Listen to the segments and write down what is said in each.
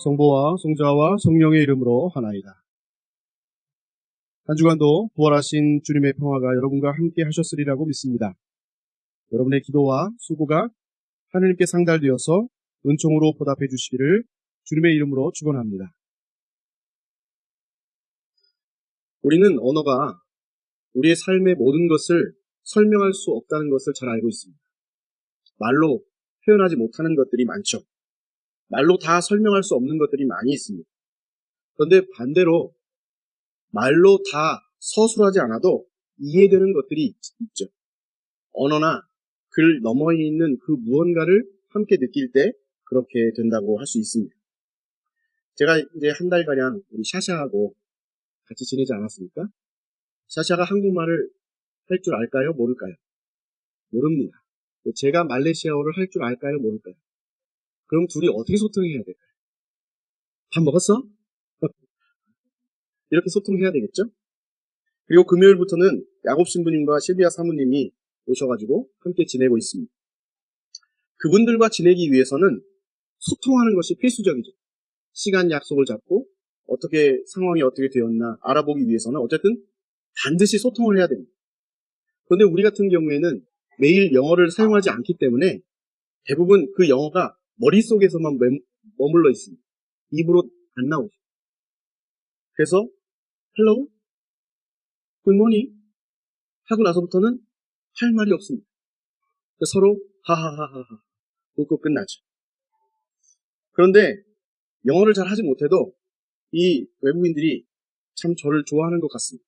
성부와 성자와 성령의 이름으로 하나이다. 한 주간도 부활하신 주님의 평화가 여러분과 함께 하셨으리라고 믿습니다. 여러분의 기도와 수고가 하느님께 상달되어서 은총으로 보답해 주시기를 주님의 이름으로 축원합니다. 우리는 언어가 우리의 삶의 모든 것을 설명할 수 없다는 것을 잘 알고 있습니다. 말로 표현하지 못하는 것들이 많죠. 말로 다 설명할 수 없는 것들이 많이 있습니다. 그런데 반대로 말로 다 서술하지 않아도 이해되는 것들이 있죠. 언어나 글 너머에 있는 그 무언가를 함께 느낄 때 그렇게 된다고 할 수 있습니다. 제가 이제 한 달가량 우리 샤샤하고 같이 지내지 않았습니까? 샤샤가 한국말을 할 줄 알까요? 모를까요? 모릅니다. 제가 말레이시아어를 할 줄 알까요? 모를까요? 그럼 둘이 어떻게 소통해야 될까요? 밥 먹었어? 이렇게 소통해야 되겠죠? 그리고 금요일부터는 야곱 신부님과 실비아 사모님이 오셔가지고 함께 지내고 있습니다. 그분들과 지내기 위해서는 소통하는 것이 필수적이죠. 시간 약속을 잡고 어떻게 상황이 어떻게 되었나 알아보기 위해서는 어쨌든 반드시 소통을 해야 됩니다. 그런데 우리 같은 경우에는 매일 영어를 사용하지 않기 때문에 대부분 그 영어가 머릿속에서만 머물러 있습니다. 입으로 안 나오죠. 그래서 hello, good morning 하고 나서부터는 할 말이 없습니다. 서로 하하하하하 웃고 끝나죠. 그런데 영어를 잘 하지 못해도 이 외국인들이 참 저를 좋아하는 것 같습니다.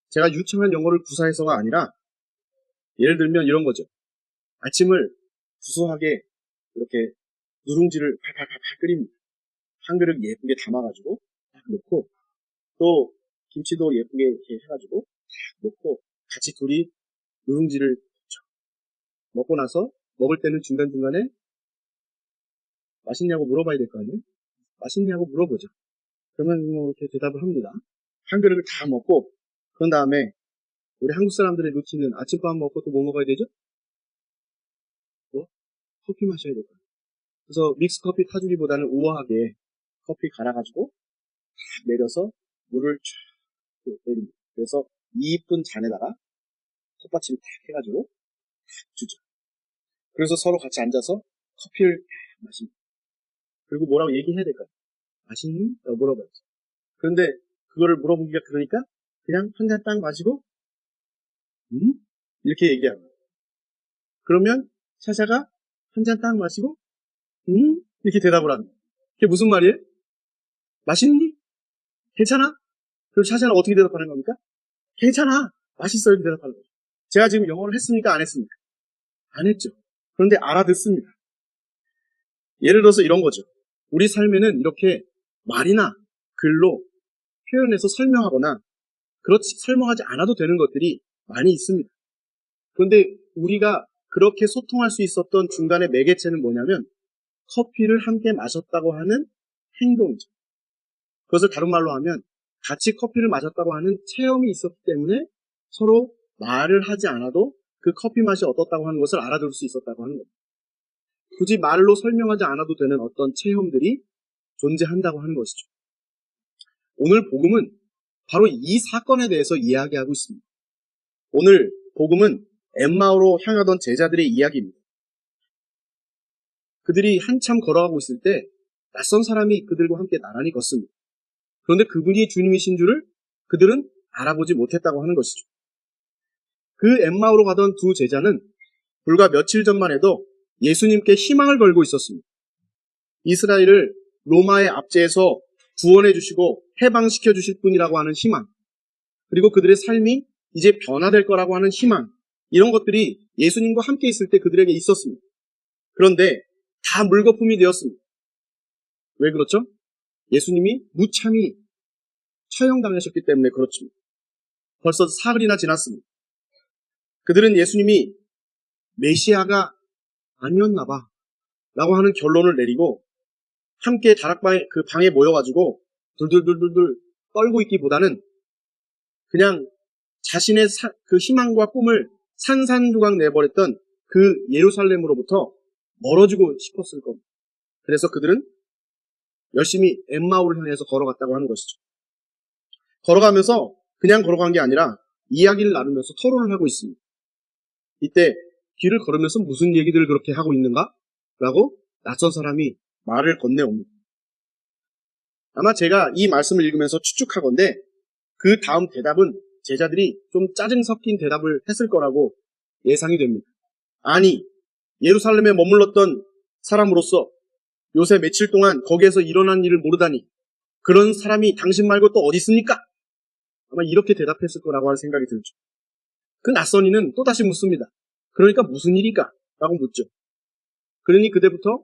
제가 유창한 영어를 구사해서가 아니라 예를 들면 이런 거죠. 아침을 구수하게 이렇게 누룽지를 팔팔팔 끓입니다. 한 그릇 예쁘게 담아가지고 딱 넣고 또 김치도 예쁘게 이렇게 해가지고 딱 넣고 같이 둘이 누룽지를 먹고 나서 먹을 때는 중간중간에 맛있냐고 물어봐야 될 거 아니에요? 맛있냐고 물어보죠. 그러면 뭐 이렇게 대답을 합니다. 한 그릇을 다 먹고 그런 다음에 우리 한국 사람들의 루틴은 아침밥 먹고 또 뭐 먹어야 되죠? 뭐? 커피 마셔야 될 거예요. 그래서 믹스 커피 타주기보다는 우아하게 커피 갈아가지고 탁 내려서 물을 쫙 내립니다. 그래서 2분 잔에다가 컵받침 탁 해가지고 탁 주죠. 그래서 서로 같이 앉아서 커피를 탁 마십니다. 그리고 뭐라고 얘기해야 될까요? 맛있니? 라고 물어봐야죠. 그런데 그거를 물어보기가 그러니까 그냥 한 잔 딱 마시고 이렇게 얘기합니다. 그러면 샤샤가 한 잔 딱 마시고 이렇게 대답을 합니다. 그게 무슨 말이에요? 맛있니? 괜찮아? 그럼 샤샤는 어떻게 대답하는 겁니까? 괜찮아. 맛있어. 이렇게 대답하는 거죠. 제가 지금 영어를 했습니까? 안 했습니까? 안 했죠. 그런데 알아듣습니다. 예를 들어서 이런 거죠. 우리 삶에는 이렇게 말이나 글로 표현해서 설명하거나 그렇지 설명하지 않아도 되는 것들이 많이 있습니다. 그런데 우리가 그렇게 소통할 수 있었던 중간의 매개체는 뭐냐면 커피를 함께 마셨다고 하는 행동이죠. 그것을 다른 말로 하면 같이 커피를 마셨다고 하는 체험이 있었기 때문에 서로 말을 하지 않아도 그 커피 맛이 어떻다고 하는 것을 알아들을 수 있었다고 하는 겁니다. 굳이 말로 설명하지 않아도 되는 어떤 체험들이 존재한다고 하는 것이죠. 오늘 복음은 바로 이 사건에 대해서 이야기하고 있습니다. 오늘 복음은 엠마오로 향하던 제자들의 이야기입니다. 그들이 한참 걸어가고 있을 때 낯선 사람이 그들과 함께 나란히 걷습니다. 그런데 그분이 주님이신 줄을 그들은 알아보지 못했다고 하는 것이죠. 그 엠마오로 가던 두 제자는 불과 며칠 전만 해도 예수님께 희망을 걸고 있었습니다. 이스라엘을 로마의 압제에서 구원해 주시고 해방시켜 주실 분이라고 하는 희망, 그리고 그들의 삶이 이제 변화될 거라고 하는 희망, 이런 것들이 예수님과 함께 있을 때 그들에게 있었습니다. 그런데 다 물거품이 되었습니다. 왜 그렇죠? 예수님이 무참히 처형당하셨기 때문에 그렇습니다. 벌써 사흘이나 지났습니다. 그들은 예수님이 메시아가 아니었나 봐 라고 하는 결론을 내리고 함께 다락방에 그 방에 모여가지고 둘둘둘둘 떨고 있기보다는 그냥 자신의 그 희망과 꿈을 산산조각 내버렸던 그 예루살렘으로부터 멀어지고 싶었을 겁니다. 그래서 그들은 열심히 엠마오를 향해서 걸어갔다고 하는 것이죠. 걸어가면서 그냥 걸어간 게 아니라 이야기를 나누면서 토론을 하고 있습니다. 이때 길을 걸으면서 무슨 얘기들을 그렇게 하고 있는가? 라고 낯선 사람이 말을 건네옵니다. 아마 제가 이 말씀을 읽으면서 추측하건대 그 다음 대답은 제자들이 좀 짜증 섞인 대답을 했을 거라고 예상이 됩니다. 아니, 예루살렘에 머물렀던 사람으로서 요새 며칠 동안 거기에서 일어난 일을 모르다니 그런 사람이 당신 말고 또 어디 있습니까? 아마 이렇게 대답했을 거라고 하는 생각이 들죠. 그 낯선 이는 또다시 묻습니다. 그러니까 무슨 일일까? 라고 묻죠. 그러니 그때부터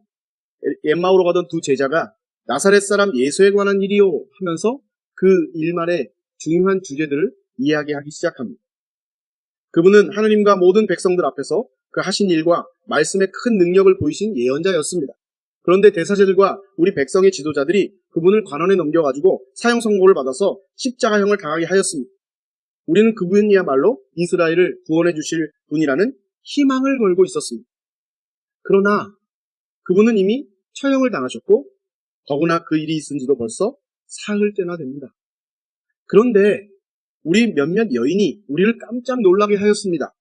엠마오로 가던 두 제자가 나사렛 사람 예수에 관한 일이요 하면서 그 일말의 중요한 주제들을 이야기하기 시작합니다. 그분은 하느님과 모든 백성들 앞에서 그 하신 일과 말씀의 큰 능력을 보이신 예언자였습니다. 그런데 대사제들과 우리 백성의 지도자들이 그분을 관원에 넘겨가지고 사형 선고를 받아서 십자가형을 당하게 하였습니다. 우리는 그분이야말로 이스라엘을 구원해 주실 분이라는 희망을 걸고 있었습니다. 그러나 그분은 이미 처형을 당하셨고 더구나 그 일이 있은 지도 벌써 사흘 때나 됩니다. 그런데 우리 몇몇 여인이 우리를 깜짝 놀라게 하였습니다.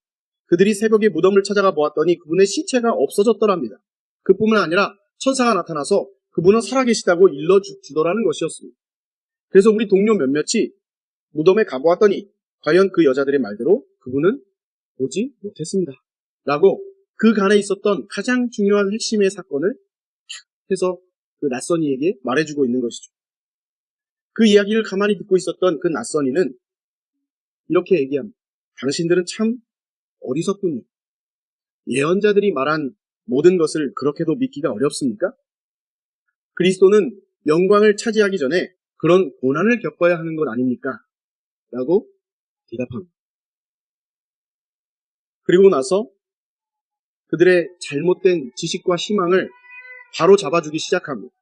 그들이 새벽에 무덤을 찾아가 보았더니 그분의 시체가 없어졌더랍니다. 그뿐만 아니라 천사가 나타나서 그분은 살아계시다고 일러주더라는 것이었습니다. 그래서 우리 동료 몇몇이 무덤에 가보았더니 과연 그 여자들의 말대로 그분은 보지 못했습니다. 라고 그간에 있었던 가장 중요한 핵심의 사건을 해서 그 낯선이에게 말해주고 있는 것이죠. 그 이야기를 가만히 듣고 있었던 그 낯선이는 이렇게 얘기합니다. 당신들은 참 어리석군요. 예언자들이 말한 모든 것을 그렇게도 믿기가 어렵습니까? 그리스도는 영광을 차지하기 전에 그런 고난을 겪어야 하는 것 아닙니까? 라고 대답합니다. 그리고 나서 그들의 잘못된 지식과 희망을 바로 잡아주기 시작합니다.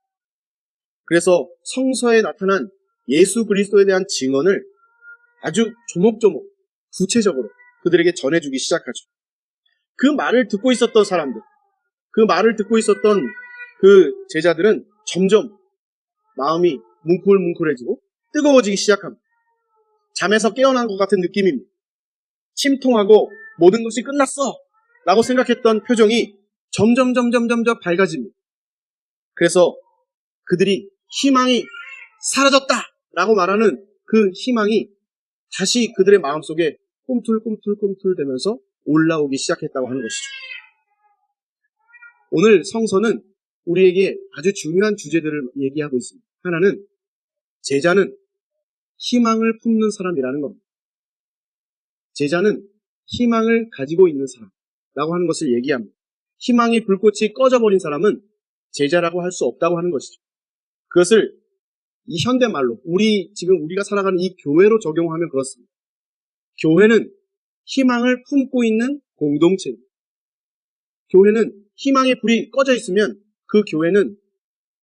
그래서 성서에 나타난 예수 그리스도에 대한 증언을 아주 조목조목 구체적으로 그들에게 전해주기 시작하죠. 그 말을 듣고 있었던 사람들, 그 말을 듣고 있었던 그 제자들은 점점 마음이 뭉클뭉클해지고 뜨거워지기 시작합니다. 잠에서 깨어난 것 같은 느낌입니다. 침통하고 모든 것이 끝났어 라고 생각했던 표정이 점점 밝아집니다. 그래서 그들이 희망이 사라졌다 라고 말하는 그 희망이 다시 그들의 마음속에 꿈틀꿈틀 되면서 올라오기 시작했다고 하는 것이죠. 오늘 성서는 우리에게 아주 중요한 주제들을 얘기하고 있습니다. 하나는 제자는 희망을 품는 사람이라는 겁니다. 제자는 희망을 가지고 있는 사람이라고 하는 것을 얘기합니다. 희망의 불꽃이 꺼져버린 사람은 제자라고 할 수 없다고 하는 것이죠. 그것을 이 현대말로 지금 우리가 살아가는 이 교회로 적용하면 그렇습니다. 교회는 희망을 품고 있는 공동체입니다. 교회는 희망의 불이 꺼져 있으면 그 교회는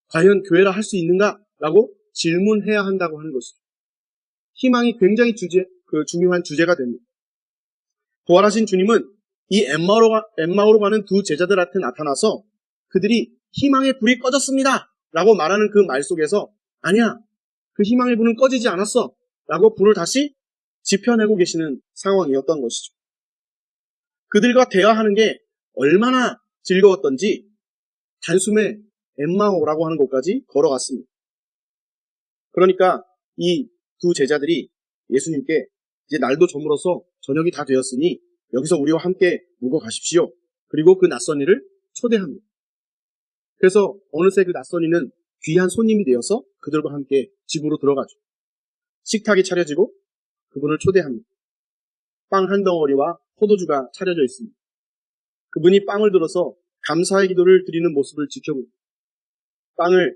과연 교회라 할 수 있는가? 라고 질문해야 한다고 하는 것이죠. 희망이 굉장히 중요한 주제가 됩니다. 부활하신 주님은 이 엠마오로 가는 두 제자들한테 나타나서 그들이 희망의 불이 꺼졌습니다 라고 말하는 그 말 속에서 아니야, 그 희망의 불은 꺼지지 않았어 라고 불을 다시 지펴내고 계시는 상황이었던 것이죠. 그들과 대화하는 게 얼마나 즐거웠던지 단숨에 엠마오라고 하는 곳까지 걸어갔습니다. 그러니까 이 두 제자들이 예수님께 이제 날도 저물어서 저녁이 다 되었으니 여기서 우리와 함께 묵어 가십시오. 그리고 그 낯선 이를 초대합니다. 그래서 어느새 그 낯선 이는 귀한 손님이 되어서 그들과 함께 집으로 들어가죠. 식탁이 차려지고 그분을 초대합니다. 빵 한 덩어리와 포도주가 차려져 있습니다. 그분이 빵을 들어서 감사의 기도를 드리는 모습을 지켜봅니다. 빵을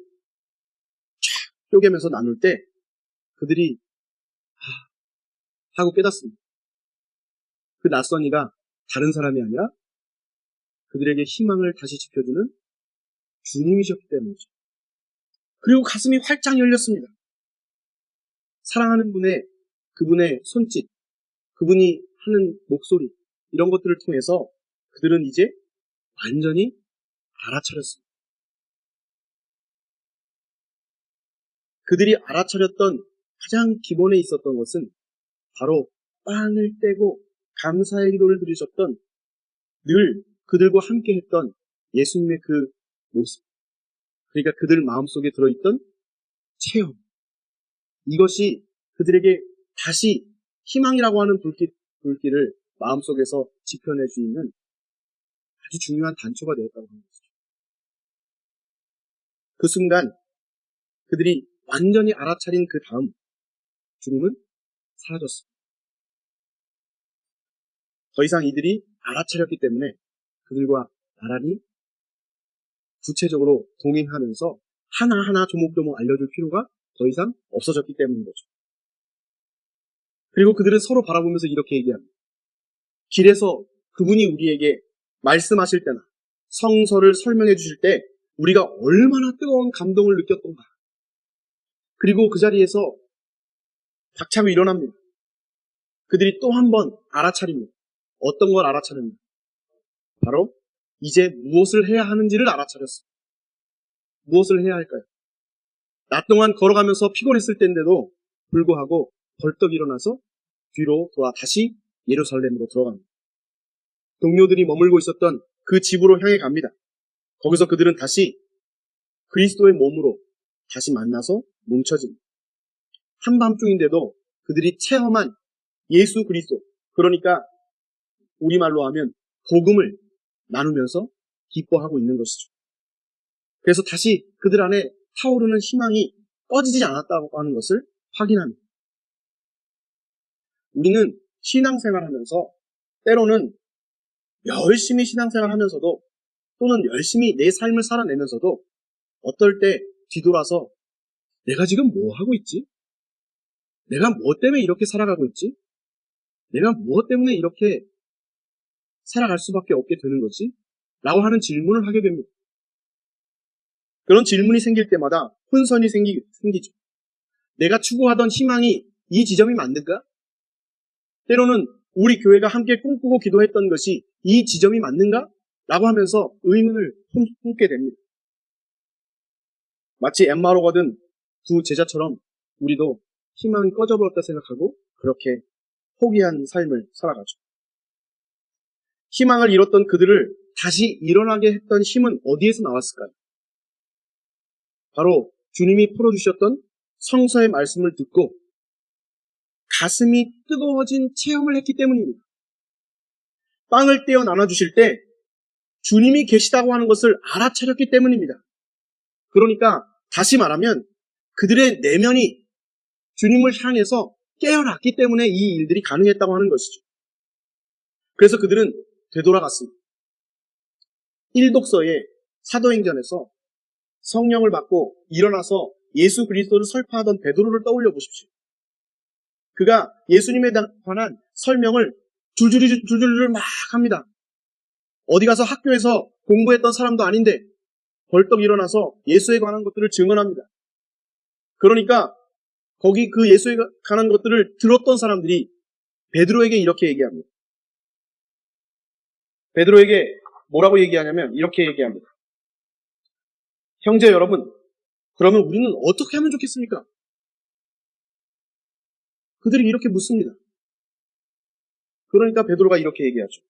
쫙 쪼개면서 나눌 때 그들이 하고 깨닫습니다. 그 낯선 이가 다른 사람이 아니라 그들에게 희망을 다시 지켜주는 주님이셨기 때문이죠. 그리고 가슴이 활짝 열렸습니다. 사랑하는 그분의 손짓, 그분이 하는 목소리, 이런 것들을 통해서 그들은 이제 완전히 알아차렸습니다. 그들이 알아차렸던 가장 기본에 있었던 것은 바로 빵을 떼고 감사의 기도를 드리셨던 늘 그들과 함께 했던 예수님의 그 모습, 그러니까 그들 마음속에 들어있던 체험, 이것이 그들에게 다시 희망이라고 하는 불길을 마음속에서 지펴낼 수 있는 아주 중요한 단초가 되었다고 하는 것이죠. 그 순간 그들이 완전히 알아차린 그 다음 주님은 사라졌습니다. 더 이상 이들이 알아차렸기 때문에 그들과 나란히 구체적으로 동행하면서 하나하나 조목조목 알려줄 필요가 더 이상 없어졌기 때문인 거죠. 그리고 그들은 서로 바라보면서 이렇게 얘기합니다. 길에서 그분이 우리에게 말씀하실 때나 성서를 설명해 주실 때 우리가 얼마나 뜨거운 감동을 느꼈던가. 그리고 그 자리에서 박차고 일어납니다. 그들이 또 한 번 알아차립니다. 어떤 걸 알아차립니다. 바로 이제 무엇을 해야 하는지를 알아차렸습니다. 무엇을 해야 할까요? 낮 동안 걸어가면서 피곤했을 때인데도 불구하고 벌떡 일어나서 뒤로 돌아 다시 예루살렘으로 들어갑니다. 동료들이 머물고 있었던 그 집으로 향해 갑니다. 거기서 그들은 다시 그리스도의 몸으로 다시 만나서 뭉쳐집니다. 한밤중인데도 그들이 체험한 예수 그리스도, 그러니까 우리말로 하면 복음을 나누면서 기뻐하고 있는 것이죠. 그래서 다시 그들 안에 타오르는 희망이 꺼지지 않았다고 하는 것을 확인합니다. 우리는 신앙생활하면서 때로는 열심히 신앙생활하면서도 또는 열심히 내 삶을 살아내면서도 어떨 때 뒤돌아서 내가 지금 뭐 하고 있지? 내가 뭐 때문에 이렇게 살아가고 있지? 내가 무엇 때문에 이렇게 살아갈 수밖에 없게 되는 거지? 라고 하는 질문을 하게 됩니다. 그런 질문이 생길 때마다 혼선이 생기죠. 내가 추구하던 희망이 이 지점이 맞는가? 때로는 우리 교회가 함께 꿈꾸고 기도했던 것이 이 지점이 맞는가? 라고 하면서 의문을 품게 됩니다. 마치 엠마오로 가던 두 제자처럼 우리도 희망이 꺼져버렸다 생각하고 그렇게 포기한 삶을 살아가죠. 희망을 잃었던 그들을 다시 일어나게 했던 힘은 어디에서 나왔을까요? 바로 주님이 풀어주셨던 성서의 말씀을 듣고 가슴이 뜨거워진 체험을 했기 때문입니다. 빵을 떼어 나눠주실 때 주님이 계시다고 하는 것을 알아차렸기 때문입니다. 그러니까 다시 말하면 그들의 내면이 주님을 향해서 깨어났기 때문에 이 일들이 가능했다고 하는 것이죠. 그래서 그들은 되돌아갔습니다. 1독서의 사도행전에서 성령을 받고 일어나서 예수 그리스도를 설파하던 베드로를 떠올려 보십시오. 그가 예수님에 관한 설명을 줄줄줄 막 합니다. 어디 가서 학교에서 공부했던 사람도 아닌데 벌떡 일어나서 예수에 관한 것들을 증언합니다. 그러니까 거기 그 예수에 관한 것들을 들었던 사람들이 베드로에게 이렇게 얘기합니다. 베드로에게 뭐라고 얘기하냐면 이렇게 얘기합니다. 형제 여러분, 그러면 우리는 어떻게 하면 좋겠습니까? 그들이 이렇게 묻습니다. 그러니까 베드로가 이렇게 얘기하죠.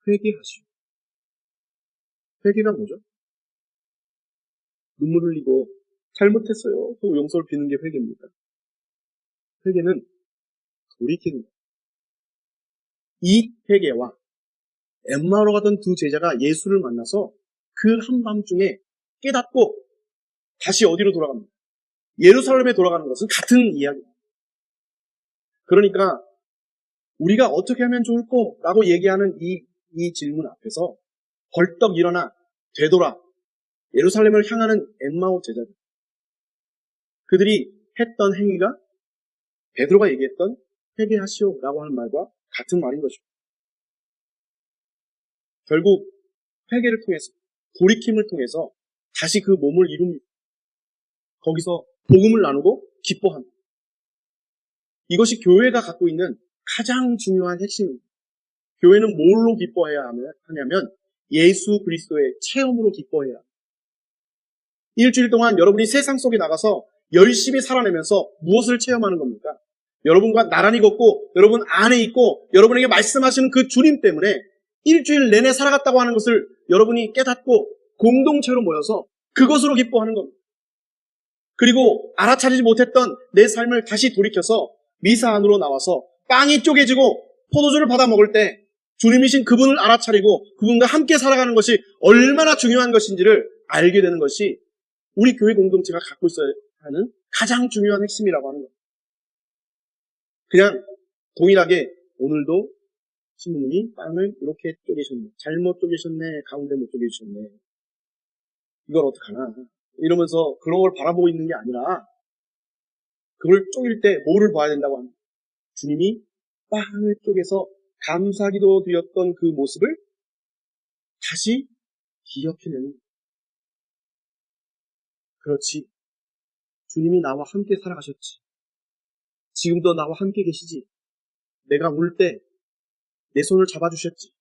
회개하시오. 회개가 뭐죠? 눈물 흘리고 잘못했어요. 또 용서를 비는 게 회개입니다. 회개는 돌이키는 거예요. 이 회개와 엠마오로 가던 두 제자가 예수를 만나서 그 한밤중에 깨닫고 다시 어디로 돌아갑니다. 예루살렘에 돌아가는 것은 같은 이야기입니다. 그러니까 우리가 어떻게 하면 좋을까? 라고 얘기하는 이 질문 앞에서 벌떡 일어나 되돌아 예루살렘을 향하는 엠마오 제자들. 그들이 했던 행위가 베드로가 얘기했던 회개하시오 라고 하는 말과 같은 말인 것입니다. 결국 회개를 통해서 돌이킴을 통해서 다시 그 몸을 이룹니다. 거기서 복음을 나누고 기뻐합니다. 이것이 교회가 갖고 있는 가장 중요한 핵심입니다. 교회는 뭘로 기뻐해야 하냐면 예수 그리스도의 체험으로 기뻐해야 합니다. 일주일 동안 여러분이 세상 속에 나가서 열심히 살아내면서 무엇을 체험하는 겁니까? 여러분과 나란히 걷고 여러분 안에 있고 여러분에게 말씀하시는 그 주님 때문에 일주일 내내 살아갔다고 하는 것을 여러분이 깨닫고 공동체로 모여서 그것으로 기뻐하는 겁니다. 그리고 알아차리지 못했던 내 삶을 다시 돌이켜서 미사 안으로 나와서 빵이 쪼개지고 포도주를 받아 먹을 때 주님이신 그분을 알아차리고 그분과 함께 살아가는 것이 얼마나 중요한 것인지를 알게 되는 것이 우리 교회 공동체가 갖고 있어야 하는 가장 중요한 핵심이라고 하는 거예요. 그냥 동일하게 오늘도 신부님이 빵을 이렇게 쪼개셨네. 잘못 쪼개셨네. 가운데 못 쪼개주셨네. 이걸 어떡하나. 이러면서 그런 걸 바라보고 있는 게 아니라 그걸 쪼갤 때 뭐를 봐야 된다고 합니다. 주님이 빵을 쪼개서 감사기도 드렸던 그 모습을 다시 기억해내는. 그렇지. 주님이 나와 함께 살아가셨지. 지금도 나와 함께 계시지. 내가 울 때 내 손을 잡아주셨지.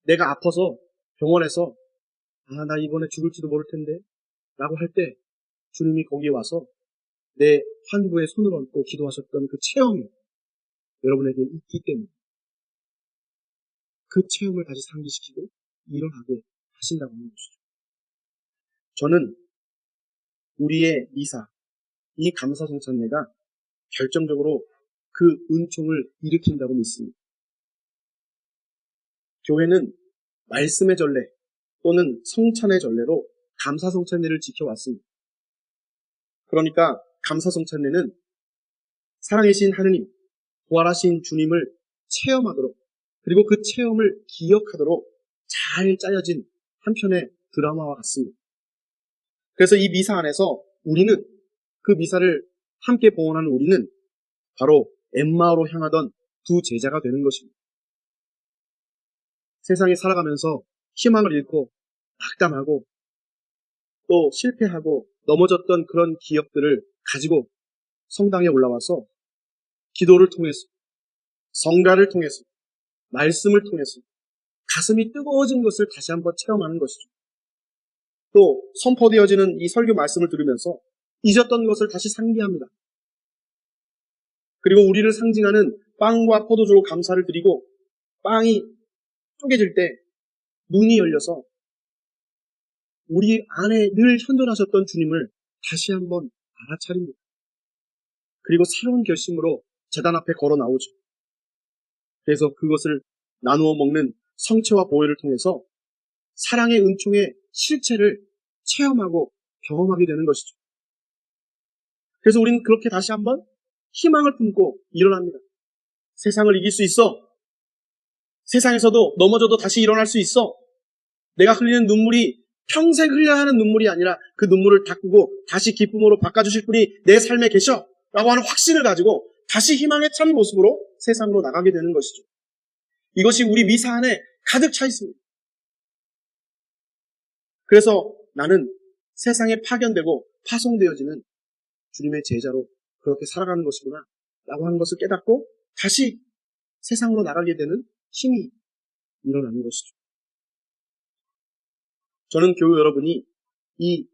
내가 아파서 병원에서 나 이번에 죽을지도 모를 텐데 라고 할 때 주님이 거기에 와서 내 환부에 손을 얹고 기도하셨던 그 체험이 여러분에게 있기 때문에 그 체험을 다시 상기시키고 일어나게 하신다고 하는 것이죠. 저는 우리의 미사, 이 감사성찬례가 결정적으로 그 은총을 일으킨다고 믿습니다. 교회는 말씀의 전례 또는 성찬의 전례로 감사성찬례를 지켜왔습니다. 그러니까 감사성찬례는 살아계신 하느님, 부활하신 주님을 체험하도록 그리고 그 체험을 기억하도록 잘 짜여진 한편의 드라마와 같습니다. 그래서 이 미사 안에서 우리는 그 미사를 함께 봉헌하는 우리는 바로 엠마오로 향하던 두 제자가 되는 것입니다. 세상에 살아가면서 희망을 잃고 낙담하고 또 실패하고 넘어졌던 그런 기억들을 가지고 성당에 올라와서 기도를 통해서 성가를 통해서 말씀을 통해서 가슴이 뜨거워진 것을 다시 한번 체험하는 것이죠. 또 선포되어지는 이 설교 말씀을 들으면서 잊었던 것을 다시 상기합니다. 그리고 우리를 상징하는 빵과 포도주로 감사를 드리고 빵이 쪼개질 때 문이 열려서 우리 안에 늘 현존하셨던 주님을 다시 한번 알아차립니다. 그리고 새로운 결심으로 제단 앞에 걸어 나오죠. 그래서 그것을 나누어 먹는 성체와 보혈을 통해서 사랑의 은총의 실체를 체험하고 경험하게 되는 것이죠. 그래서 우리는 그렇게 다시 한번 희망을 품고 일어납니다. 세상을 이길 수 있어. 세상에서도 넘어져도 다시 일어날 수 있어. 내가 흘리는 눈물이 평생 흘려야 하는 눈물이 아니라 그 눈물을 닦고 다시 기쁨으로 바꿔주실 분이 내 삶에 계셔 라고 하는 확신을 가지고 다시 희망에 찬 모습으로 세상으로 나가게 되는 것이죠. 이것이 우리 미사 안에 가득 차 있습니다. 그래서 나는 세상에 파견되고 파송되어지는 주님의 제자로 그렇게 살아가는 것이구나 라고 하는 것을 깨닫고 다시 세상으로 나가게 되는 힘이 일어나는 것이죠. 저는 교회 여러분이 이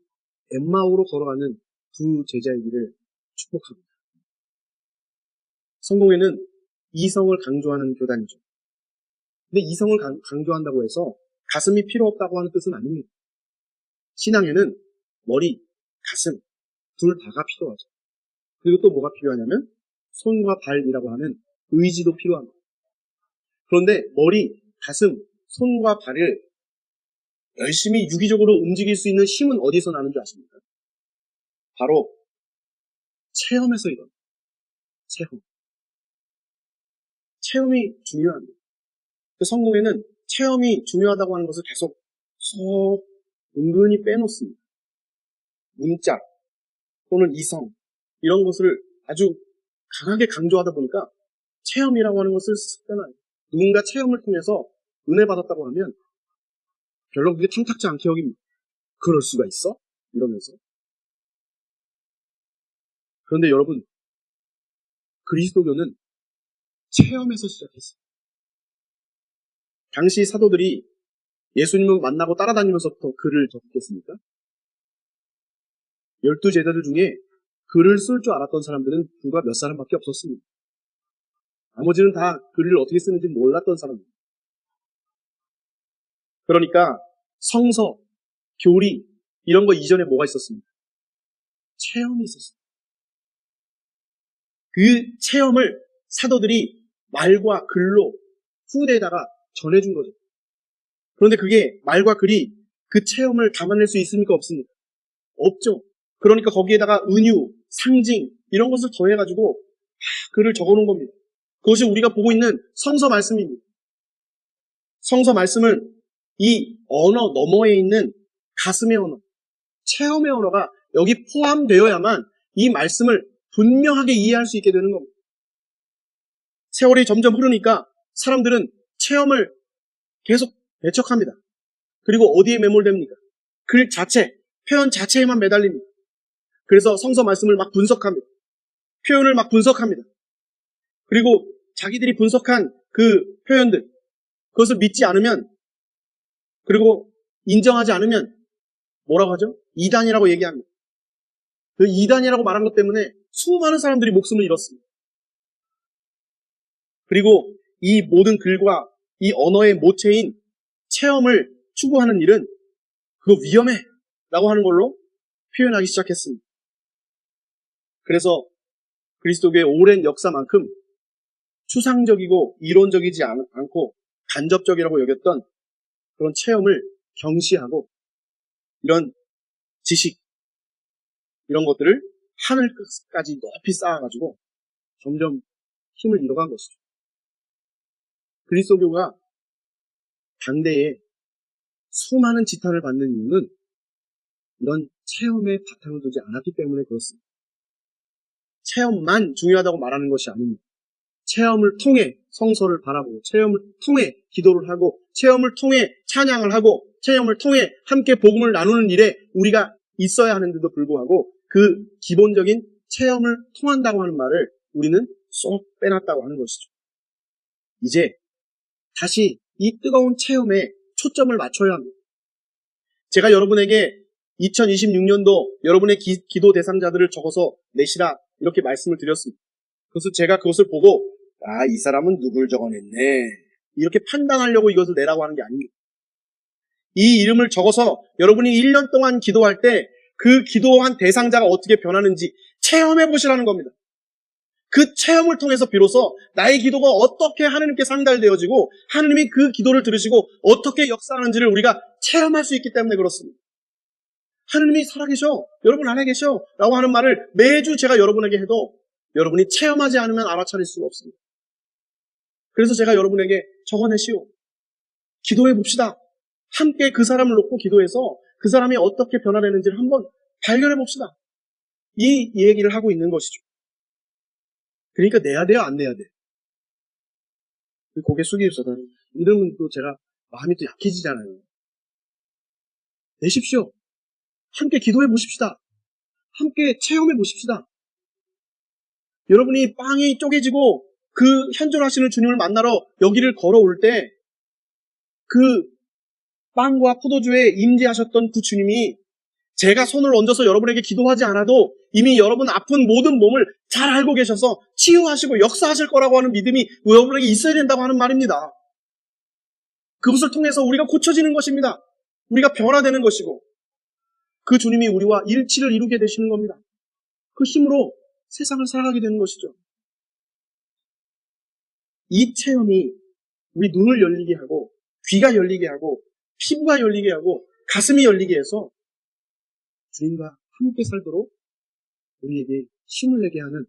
엠마오로 걸어가는 두 제자이기를 축복합니다. 성공회는 이성을 강조하는 교단이죠. 근데 이성을 강조한다고 해서 가슴이 필요 없다고 하는 뜻은 아닙니다. 신앙에는 머리, 가슴 둘 다가 필요하죠. 그리고 또 뭐가 필요하냐면 손과 발이라고 하는 의지도 필요합니다. 그런데 머리, 가슴, 손과 발을 열심히 유기적으로 움직일 수 있는 힘은 어디서 나는 줄 아십니까? 바로 체험에서 일어납니다. 체험이 중요합니다. 그 성공에는 체험이 중요하다고 하는 것을 계속 은근히 빼놓습니다. 문자 또는 이성 이런 것을 아주 강하게 강조하다 보니까 체험이라고 하는 것을 쓰잖아요. 누군가 체험을 통해서 은혜 받았다고 하면 별로 그게 탐탁지 않게 여깁니다. 그럴 수가 있어? 이러면서. 그런데 여러분, 그리스도교는 체험에서 시작했어요. 당시 사도들이 예수님을 만나고 따라다니면서부터 글을 적었겠습니까? 12 제자들 중에 글을 쓸 줄 알았던 사람들은 불과 몇 사람밖에 없었습니다. 나머지는 다 글을 어떻게 쓰는지 몰랐던 사람들. 그러니까 성서, 교리 이런 거 이전에 뭐가 있었습니까? 체험이 있었습니다. 그 체험을 사도들이 말과 글로 후대에다가 전해준 거죠. 그런데 그게 말과 글이 그 체험을 담아낼 수 있습니까? 없습니까? 없죠. 그러니까 거기에다가 은유, 상징 이런 것을 더해가지고 글을 적어놓은 겁니다. 그것이 우리가 보고 있는 성서 말씀입니다. 성서 말씀은 이 언어 너머에 있는 가슴의 언어, 체험의 언어가 여기 포함되어야만 이 말씀을 분명하게 이해할 수 있게 되는 겁니다. 세월이 점점 흐르니까 사람들은 체험을 계속 배척합니다. 그리고 어디에 매몰됩니까? 글 자체, 표현 자체에만 매달립니다. 그래서 성서 말씀을 막 분석합니다. 표현을 막 분석합니다. 그리고 자기들이 분석한 그 표현들, 그것을 믿지 않으면, 그리고 인정하지 않으면 뭐라고 하죠? 이단이라고 얘기합니다. 그 이단이라고 말한 것 때문에 수많은 사람들이 목숨을 잃었습니다. 그리고 이 모든 글과 이 언어의 모체인 체험을 추구하는 일은 그거 위험해 라고 하는 걸로 표현하기 시작했습니다. 그래서 그리스도교의 오랜 역사만큼 추상적이고 이론적이지 않고 간접적이라고 여겼던 그런 체험을 경시하고 이런 지식, 이런 것들을 하늘 끝까지 높이 쌓아가지고 점점 힘을 잃어간 것이죠. 그리스도교가 당대에 수많은 지탄을 받는 이유는 이런 체험에 바탕을 두지 않았기 때문에 그렇습니다. 체험만 중요하다고 말하는 것이 아닙니다. 체험을 통해 성서를 바라보고, 체험을 통해 기도를 하고, 체험을 통해 찬양을 하고, 체험을 통해 함께 복음을 나누는 일에 우리가 있어야 하는데도 불구하고 그 기본적인 체험을 통한다고 하는 말을 우리는 쏙 빼놨다고 하는 것이죠. 이제 다시 이 뜨거운 체험에 초점을 맞춰야 합니다. 제가 여러분에게 2026년도 여러분의 기도 대상자들을 적어서 내시라 이렇게 말씀을 드렸습니다. 그래서 제가 그것을 보고 이 사람은 누굴 적어냈네 이렇게 판단하려고 이것을 내라고 하는 게 아닙니다. 이 이름을 적어서 여러분이 1년 동안 기도할 때 그 기도한 대상자가 어떻게 변하는지 체험해 보시라는 겁니다. 그 체험을 통해서 비로소 나의 기도가 어떻게 하느님께 상달되어지고 하느님이 그 기도를 들으시고 어떻게 역사하는지를 우리가 체험할 수 있기 때문에 그렇습니다. 하느님이 살아계셔, 여러분 안에 계셔 라고 하는 말을 매주 제가 여러분에게 해도 여러분이 체험하지 않으면 알아차릴 수가 없습니다. 그래서 제가 여러분에게 적어내시오. 기도해 봅시다. 함께 그 사람을 놓고 기도해서 그 사람이 어떻게 변화되는지를 한번 발견해 봅시다. 이 얘기를 하고 있는 것이죠. 그러니까 내야 돼요, 안 내야 돼요? 고개 숙이셔서 이러면 또 제가 마음이 또 약해지잖아요. 내십시오. 함께 기도해 보십시다. 함께 체험해 보십시다. 여러분이 빵이 쪼개지고 그 현존하시는 주님을 만나러 여기를 걸어올 때 그 빵과 포도주에 임재하셨던 그 주님이 제가 손을 얹어서 여러분에게 기도하지 않아도 이미 여러분 아픈 모든 몸을 잘 알고 계셔서 치유하시고 역사하실 거라고 하는 믿음이 여러분에게 있어야 된다고 하는 말입니다. 그것을 통해서 우리가 고쳐지는 것입니다. 우리가 변화되는 것이고 그 주님이 우리와 일치를 이루게 되시는 겁니다. 그 힘으로 세상을 살아가게 되는 것이죠. 이 체험이 우리 눈을 열리게 하고 귀가 열리게 하고 피부가 열리게 하고 가슴이 열리게 해서 주님과 함께 살도록 우리에게 힘을 내게 하는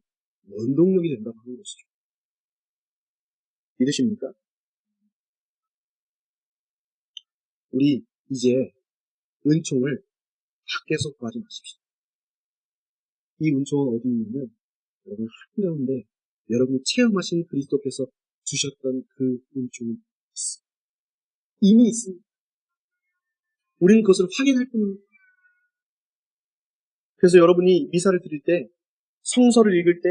원동력이 된다고 하는 것이죠. 믿으십니까? 우리 이제 은총을 밖에서 구하지 마십시오. 이 은총은 어디 있냐면 여러분 한가운데 여러분이 체험하신 그리스도께서 주셨던 그 은총이 있습니다. 이미 있습니다. 우리는 그것을 확인할 뿐입니다. 그래서 여러분이 미사를 드릴 때, 성서를 읽을 때,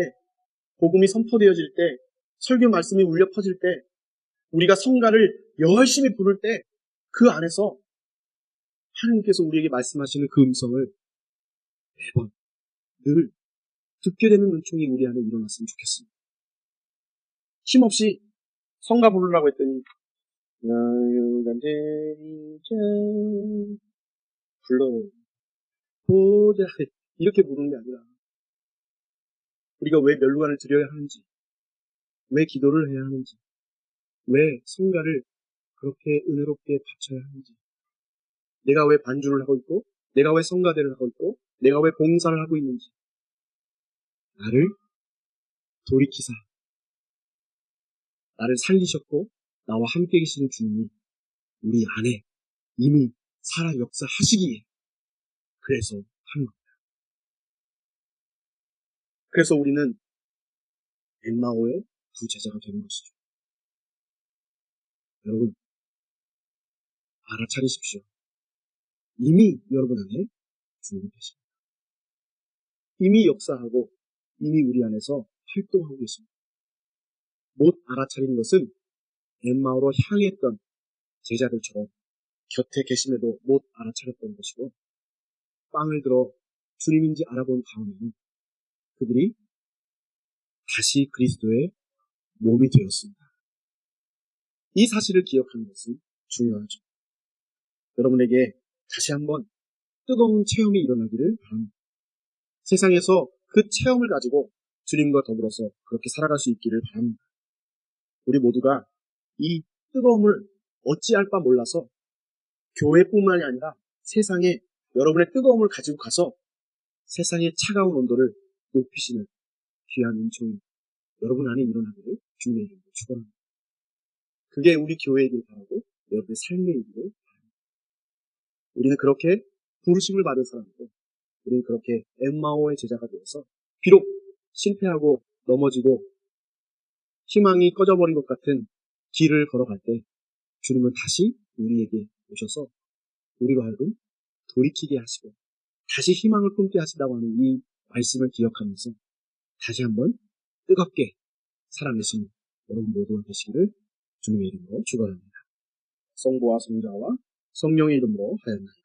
복음이 선포되어질 때, 설교 말씀이 울려 퍼질 때, 우리가 성가를 열심히 부를 때 그 안에서 하나님께서 우리에게 말씀하시는 그 음성을 매번 늘 듣게 되는 은총이 우리 안에 일어났으면 좋겠습니다. 힘없이 성가 부르라고 했더니 나유간대리자 불러 보자 이렇게 부르는 게 아니라 우리가 왜 멸루관을 드려야 하는지, 왜 기도를 해야 하는지, 왜 성가를 그렇게 은혜롭게 바쳐야 하는지, 내가 왜 반주를 하고 있고, 내가 왜 성가대를 하고 있고, 내가 왜 봉사를 하고 있는지 나를 돌이키사 나를 살리셨고 나와 함께 계시는 주님이 우리 안에 이미 살아 역사하시기에 그래서 하는 겁니다. 그래서 우리는 엠마오의 두 제자가 되는 것이죠. 여러분 알아차리십시오. 이미 여러분 안에 주님이 계십니다. 이미 역사하고 이미 우리 안에서 활동하고 계십니다. 못 알아차리는 것은 엠마오로 향했던 제자들처럼 곁에 계심에도 못 알아차렸던 것이고 빵을 들어 주님인지 알아본 다음에는 그들이 다시 그리스도의 몸이 되었습니다. 이 사실을 기억하는 것은 중요하죠. 여러분에게 다시 한번 뜨거운 체험이 일어나기를 바랍니다. 세상에서 그 체험을 가지고 주님과 더불어서 그렇게 살아갈 수 있기를 바랍니다. 우리 모두가 이 뜨거움을 어찌할 바 몰라서 교회뿐만이 아니라 세상에 여러분의 뜨거움을 가지고 가서 세상의 차가운 온도를 높이시는 귀한 은총이 여러분 안에 일어나기를 주님의 이름으로 축원합니다. 그게 우리 교회이길 바라고 여러분의 삶의 일기를 바랍니다. 우리는 그렇게 부르심을 받은 사람이고 우리는 그렇게 엠마오의 제자가 되어서 비록 실패하고 넘어지고 희망이 꺼져버린 것 같은 길을 걸어갈 때 주님은 다시 우리에게 오셔서 우리로 하여금 돌이키게 하시고 다시 희망을 품게 하신다고 하는 이 말씀을 기억하면서 다시 한번 뜨겁게 살아내시는 여러분 모두가 되시기를 주님의 이름으로 축원합니다. 성부와 성자와 성령의 이름으로 하였나이다.